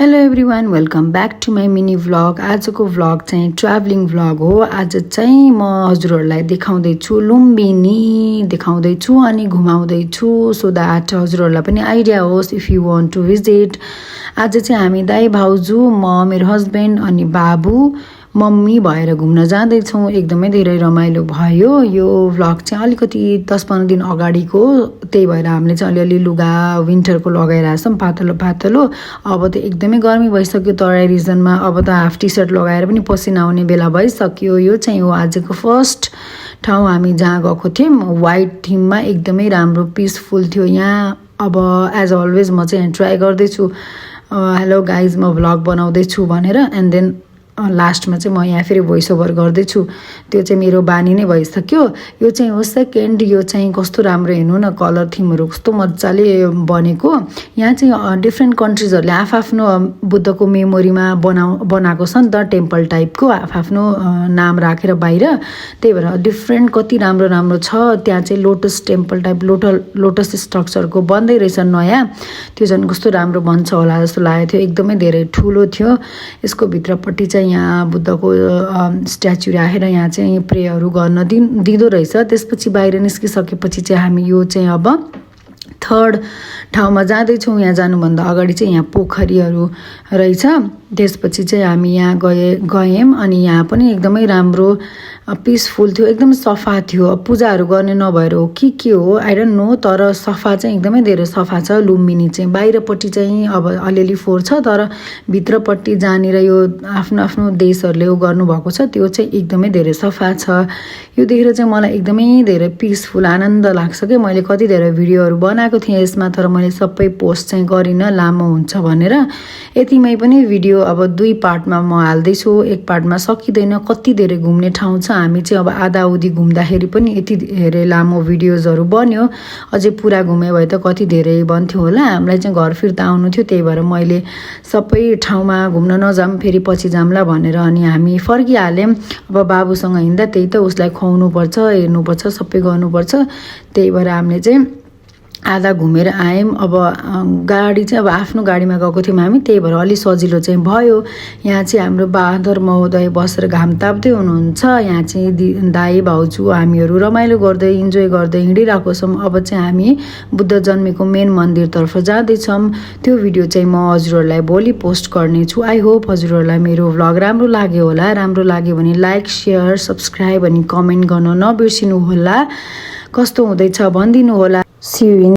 Hello everyone welcome back to my mini vlog. आजको vlog चाहिँ travelling vlog हो। आज चाहिँ म हजुरहरूलाई देखाउँदैछु, लुम्बिनी देखाउँदैछु अनि घुमाउँदैछु सो द्याट हजुरहरूलाई पनि आइडिया होस् if you want to visit. आज चाहिँ हामी दाइ भाउजू म मेरो हस्बेन्ड अनि बाबु मम्मी भएर घुम्न जाँदैछौँ। एकदमै धेरै रमाइलो भयो। यो भ्लग चाहिँ अलिकति 10-15 दिन अगाडिको, त्यही भएर हामीले चाहिँ अलिअलि लुगा विन्टरको लगाइरहेको छौँ, पातलो पातलो। अब त एकदमै गर्मी भइसक्यो तराई रिजनमा, अब त हाफ टी सर्ट लगाएर पनि पसिना आउने बेला भइसक्यो। यो चाहिँ हो आजको फर्स्ट ठाउँ हामी जहाँ गएको थियौँ। वाइट थिममा एकदमै राम्रो पिसफुल थियो यहाँ। अब एज अलवेज म चाहिँ ट्राई गर्दैछु हेलो गाइज म भ्लग बनाउँदैछु भनेर, एन्ड देन लास्टमा चाहिँ म यहाँ फेरि भोइस ओभर गर्दैछु। त्यो चाहिँ मेरो बानी नै भइसक्यो। यो चाहिँ हो सेकेन्ड। यो चाहिँ कस्तो राम्रो, हेर्नु न कलर थिमहरू कस्तो मजाले बनेको। यहाँ चाहिँ डिफ्रेन्ट कन्ट्रिजहरूले आफआफ्नो बुद्धको मेमोरीमा बनाएको छ नि त, टेम्पल टाइपको आफआफ्नो नाम राखेर बाहिर। त्यही भएर डिफ्रेन्ट कति राम्रो राम्रो छ। त्यहाँ चाहिँ लोटस टेम्पल टाइप लोटस स्ट्रक्चरको बन्दै रहेछ नयाँ। त्यो झन् कस्तो राम्रो बन्छ होला जस्तो लागेको थियो। एकदमै धेरै ठुलो थियो। यसको भित्रपट्टि चाहिँ यहाँ बुद्धको स्ट्याचु राखेर यहाँ चाहिँ प्रेहरू गर्न दिँदो रहेछ। त्यसपछि बाहिर निस्किसकेपछि चाहिँ हामी यो चाहिँ अब थर्ड ठाउँमा जाँदैछौँ। यहाँ जानुभन्दा अगाडि चाहिँ यहाँ पोखरीहरू रहेछ। त्यसपछि चाहिँ हामी यहाँ गयौँ अनि यहाँ पनि एकदमै राम्रो पिसफुल थियो, एकदम सफा थियो। पूजाहरू गर्ने नभएर हो कि के हो आई डोन्ट नो, तर सफा चाहिँ एकदमै धेरै सफा छ। लुम्बिनी चाहिँ बाहिरपट्टि चाहिँ अब अलिअलि फोहोर छ, तर भित्रपट्टि जहाँनिर यो आफ्नो आफ्नो देशहरूले गर्नुभएको छ त्यो चाहिँ एकदमै धेरै सफा छ। यो देखेर चाहिँ मलाई एकदमै धेरै पिसफुल आनन्द लाग्छ कि मैले कति धेरै भिडियोहरू बनाएको थिएँ यसमा, तर मैले सबै पोस्ट चाहिँ गरिनँ, लामो हुन्छ भनेर। यतिमै पनि भिडियो अब 2 पार्टमा म हाल्दैछु। एक पार्टमा सकिँदैन, कति धेरै घुम्ने ठाउँ छ। हामी चाहिँ अब आधाउधी घुम्दाखेरि पनि यति धेरै लामो भिडियोजहरू बन्यो। अझै पुरा घुमे भए त कति धेरै बन्थ्यो होला। हामीलाई चाहिँ घर फिर्ता आउनु थियो, त्यही भएर मैले सबै ठाउँमा घुम्न नजाऊँ, फेरि पछि जाम्ला भनेर अनि हामी फर्किहाल्यौँ। अब बाबुसँग हिँड्दा त्यही त, उसलाई खुवाउनुपर्छ, हेर्नुपर्छ, सबै गर्नुपर्छ। त्यही भएर हामीले चाहिँ आधा घुमेर आयौँ। अब गाडी चाहिँ अब आफ्नो गाडीमा गएको थियौँ हामी, त्यही भएर अलिक सजिलो चाहिँ भयो। यहाँ चाहिँ हाम्रो बहादुर महोदय बसेर घाम ताप्दै हुनुहुन्छ। यहाँ चाहिँ दाई भाउजू हामीहरू रमाइलो गर्दै इन्जोय गर्दै हिँडिरहेको छौँ। अब चाहिँ हामी बुद्ध जन्मेको मेन मन्दिरतर्फ जाँदैछौँ। त्यो भिडियो चाहिँ म हजुरहरूलाई भोलि पोस्ट गर्नेछु। आई होप हजुरहरूलाई मेरो भ्लग राम्रो लाग्यो होला। राम्रो लाग्यो भने लाइक सेयर सब्सक्राइब अनि कमेन्ट गर्न नबिर्सिनु होला। कस्तो हुँदैछ भनिदिनु होला। See you in